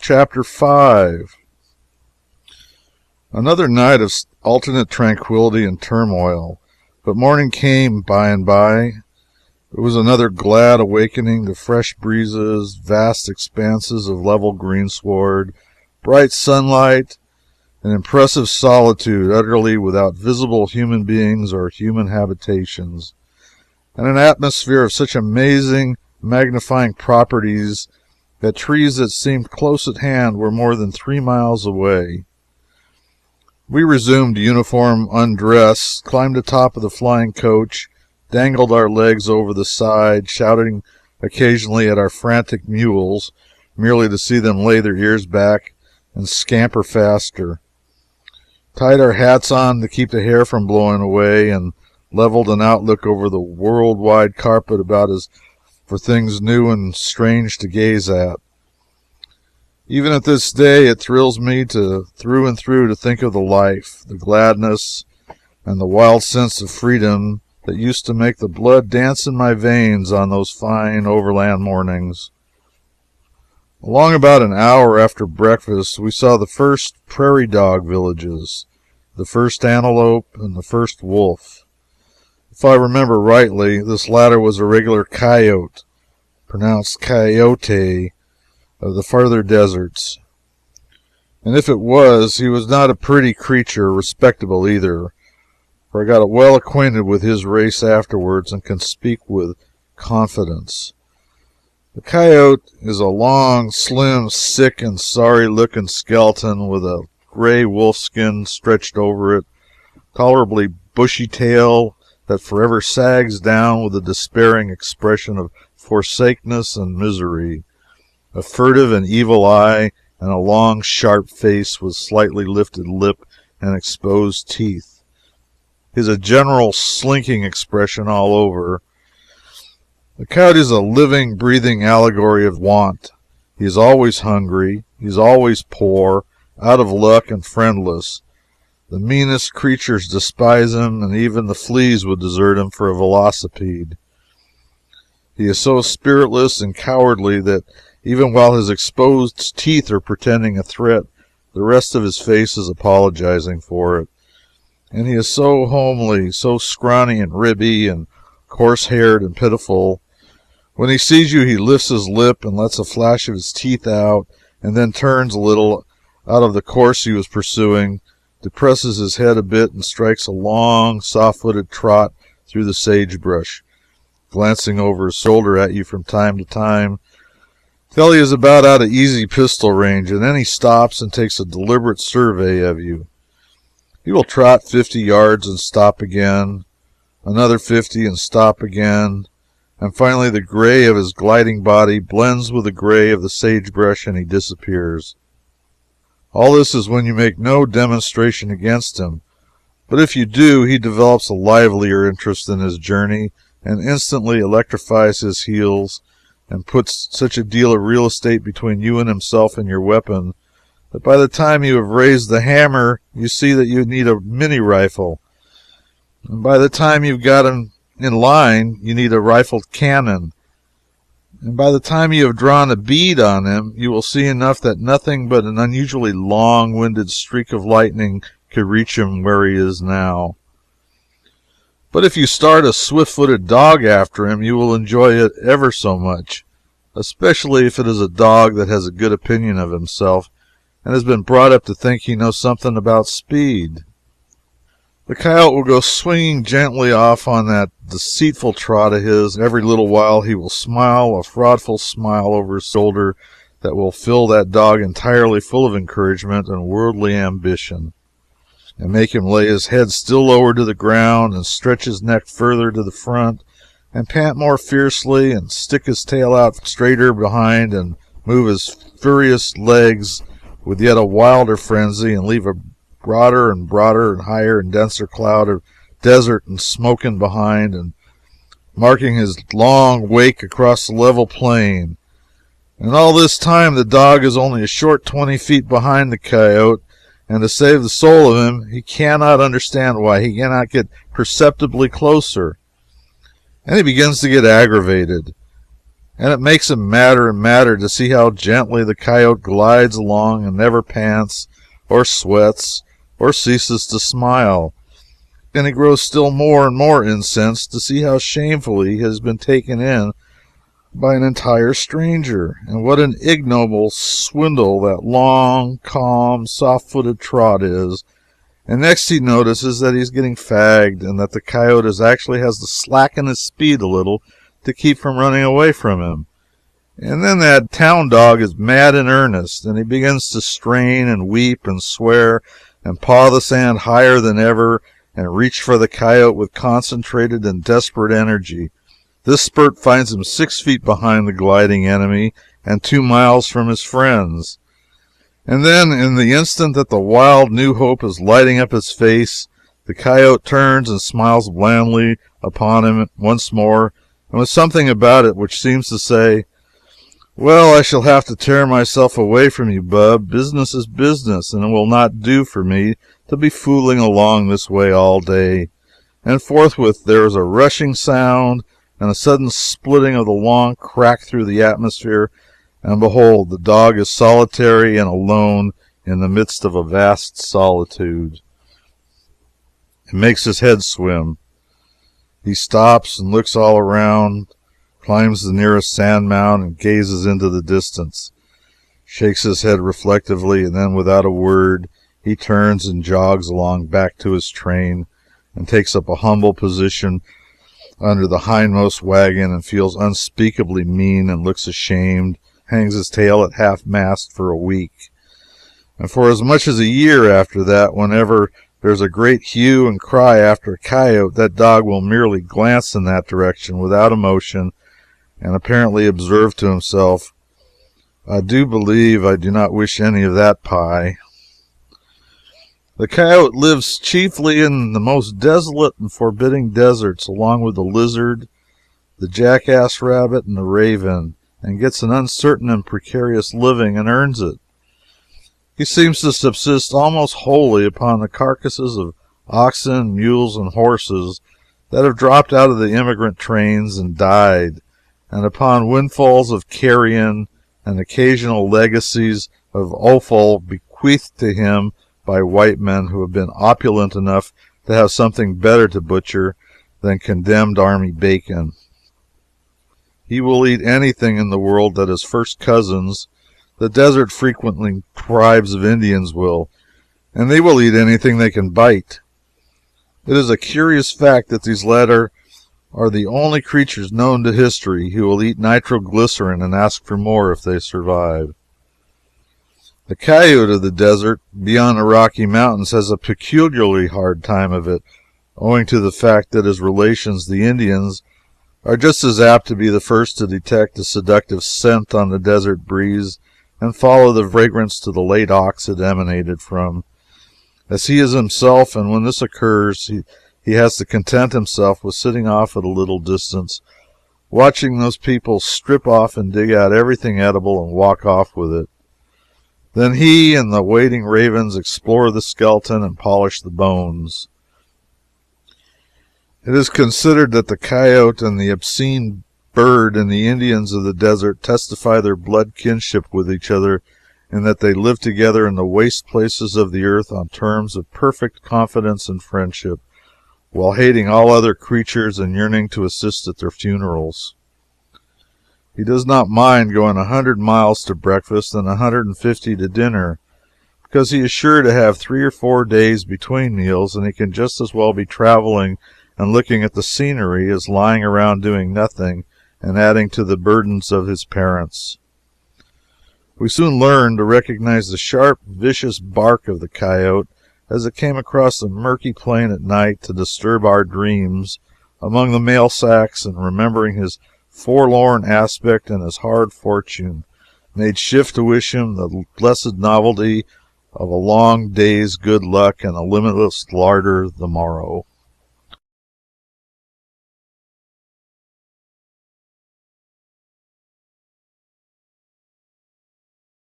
Chapter 5. Another night of alternate tranquility and turmoil, but morning came by and by. It was another glad awakening to fresh breezes, vast expanses of level greensward, bright sunlight, an impressive solitude utterly without visible human beings or human habitations, and an atmosphere of such amazing magnifying properties that trees that seemed close at hand were more than 3 miles away. We resumed uniform undress, climbed atop of the flying coach, dangled our legs over the side, shouting occasionally at our frantic mules, merely to see them lay their ears back and scamper faster, tied our hats on to keep the hair from blowing away, and leveled an outlook over the world-wide carpet about us for things new and strange to gaze at. Even at this day it thrills me through and through to think of the life, the gladness, and the wild sense of freedom that used to make the blood dance in my veins on those fine overland mornings. Along about an hour after breakfast we saw the first prairie dog villages, the first antelope, and the first wolf. If I remember rightly, this latter was a regular coyote, pronounced Cayote, of the farther deserts. And if it was, he was not a pretty creature, respectable either, for I got well acquainted with his race afterwards and can speak with confidence. The coyote is a long, slim, sick, and sorry-looking skeleton with a gray wolf skin stretched over it, tolerably bushy tail that forever sags down with a despairing expression of forsakenness and misery, a furtive and evil eye, and a long, sharp face with slightly lifted lip and exposed teeth. He has a general slinking expression all over. The coyote is a living, breathing allegory of want. He is always hungry. He is always poor, out of luck, and friendless. The meanest creatures despise him, and even the fleas would desert him for a velocipede. He is so spiritless and cowardly that even while his exposed teeth are pretending a threat, the rest of his face is apologizing for it. And he is so homely, so scrawny and ribby and coarse-haired and pitiful. When he sees you, he lifts his lip and lets a flash of his teeth out, and then turns a little out of the course he was pursuing, depresses his head a bit, and strikes a long, soft-footed trot through the sagebrush, glancing over his shoulder at you from time to time, till he is about out of easy pistol range, and then he stops and takes a deliberate survey of you. He will trot 50 yards and stop again, another 50 and stop again, and finally the gray of his gliding body blends with the gray of the sagebrush and he disappears. All this is when you make no demonstration against him, but if you do, he develops a livelier interest in his journey and instantly electrifies his heels and puts such a deal of real estate between you and himself and your weapon that by the time you have raised the hammer you see that you need a mini rifle, and by the time you've got him in line you need a rifled cannon, and by the time you have drawn a bead on him you will see enough that nothing but an unusually long-winded streak of lightning could reach him where he is now. But if you start a swift-footed dog after him, you will enjoy it ever so much, especially if it is a dog that has a good opinion of himself and has been brought up to think he knows something about speed. The coyote will go swinging gently off on that deceitful trot of his, and every little while he will smile a fraudful smile over his shoulder that will fill that dog entirely full of encouragement and worldly ambition, and make him lay his head still lower to the ground and stretch his neck further to the front and pant more fiercely and stick his tail out straighter behind and move his furious legs with yet a wilder frenzy and leave a broader and broader and higher and denser cloud of desert and smoking behind, and marking his long wake across the level plain. And all this time the dog is only a short 20 feet behind the coyote, and to save the soul of him, he cannot understand why he cannot get perceptibly closer. And he begins to get aggravated. and it makes him madder and madder to see how gently the coyote glides along and never pants or sweats or ceases to smile. And he grows still more and more incensed to see how shamefully he has been taken in by an entire stranger, and what an ignoble swindle that long, calm, soft-footed trot is. And next he notices that he's getting fagged, and that the coyote actually has to slacken his speed a little to keep from running away from him. And then that town dog is mad in earnest, and he begins to strain and weep and swear and paw the sand higher than ever and reach for the coyote with concentrated and desperate energy. This spurt finds him 6 feet behind the gliding enemy and 2 miles from his friends. And then, in the instant that the wild new hope is lighting up his face, the coyote turns and smiles blandly upon him once more, and with something about it which seems to say, "Well, I shall have to tear myself away from you, bub. Business is business, and it will not do for me to be fooling along this way all day." And forthwith there is a rushing sound and a sudden splitting of the long crack through the atmosphere, and behold, the dog is solitary and alone in the midst of a vast solitude. It makes his head swim. He stops and looks all around, climbs the nearest sand mound, and gazes into the distance, shakes his head reflectively, and then, without a word, he turns and jogs along back to his train, and takes up a humble position under the hindmost wagon, and feels unspeakably mean and looks ashamed, hangs his tail at half-mast for a week. And for as much as a year after that, whenever there's a great hue and cry after a coyote, that dog will merely glance in that direction without emotion, and apparently observe to himself, "I do believe I do not wish any of that pie." The coyote lives chiefly in the most desolate and forbidding deserts, along with the lizard, the jackass rabbit, and the raven, and gets an uncertain and precarious living, and earns it. He seems to subsist almost wholly upon the carcasses of oxen, mules, and horses that have dropped out of the immigrant trains and died, and upon windfalls of carrion and occasional legacies of offal bequeathed to him by white men who have been opulent enough to have something better to butcher than condemned army bacon. He will eat anything in the world that his first cousins, the desert frequenting tribes of Indians, will, and they will eat anything they can bite. It is a curious fact that these latter are the only creatures known to history who will eat nitroglycerin and ask for more if they survive. The coyote of the desert beyond the Rocky Mountains has a peculiarly hard time of it, owing to the fact that his relations, the Indians, are just as apt to be the first to detect a seductive scent on the desert breeze and follow the fragrance to the late ox it emanated from, as he is himself, and when this occurs, he has to content himself with sitting off at a little distance, watching those people strip off and dig out everything edible and walk off with it. Then he and the waiting ravens explore the skeleton and polish the bones. It is considered that the coyote and the obscene bird and the Indians of the desert testify their blood kinship with each other, in that they live together in the waste places of the earth on terms of perfect confidence and friendship, while hating all other creatures and yearning to assist at their funerals. He does not mind going 100 miles to breakfast and 150 to dinner, because he is sure to have 3 or 4 days between meals, and he can just as well be traveling and looking at the scenery as lying around doing nothing and adding to the burdens of his parents. We soon learned to recognize the sharp, vicious bark of the coyote as it came across the murky plain at night to disturb our dreams among the mail sacks, and remembering his forlorn aspect and his hard fortune, made shift to wish him the blessed novelty of a long day's good luck and a limitless larder the morrow.